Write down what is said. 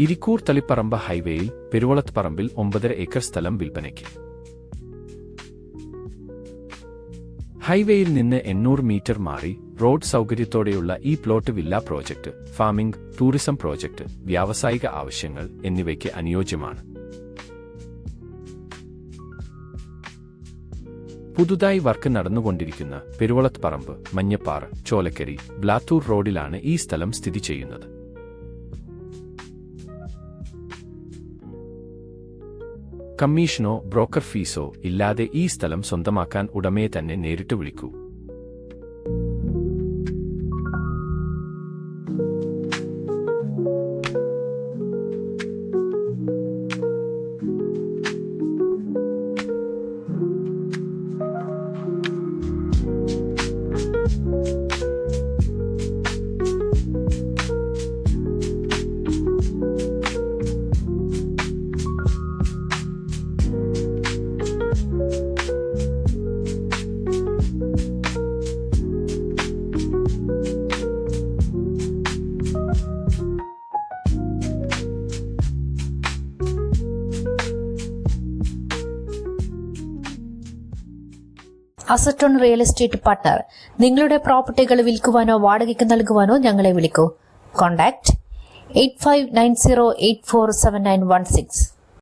ഇരിക്കൂർ തളിപ്പറമ്പ് ഹൈവേയിൽ പെരുവളത്ത് പറമ്പിൽ 9.5 ഏക്കർ സ്ഥലം വിൽപ്പനയ്ക്ക്. ഹൈവേയിൽ നിന്ന് 800 മീറ്റർ മാറി റോഡ് സൗകര്യത്തോടെയുള്ള ഈ plot villa project farming, tourism project, വ്യാവസായിക ആവശ്യങ്ങൾ എന്നിവയ്ക്ക് അനുയോജ്യമാണ്. പുതുതായി വർക്ക് നടന്നുകൊണ്ടിരിക്കുന്ന പെരുവളത്ത് പറമ്പ്, മഞ്ഞപ്പാറ, ചോലക്കരി, ബ്ലാത്തൂർ റോഡിലാണ് ഈ സ്ഥലം സ്ഥിതി ചെയ്യുന്നത്. കമ്മീഷനോ ബ്രോക്കർ ഫീസോ ഇല്ലാതെ ഈ സ്ഥലം സ്വന്തമാക്കാൻ ഉടമയെ തന്നെ നേരിട്ട് വിളിക്കൂ. Asset on real estate partner. നിങ്ങളുടെ പ്രോപ്പർട്ടികൾ വിൽക്കുവാനോ വാടകയ്ക്ക് നൽകുവാനോ ഞങ്ങളെ വിളിക്കൂ. കോൺടാക്ട് 8590847916.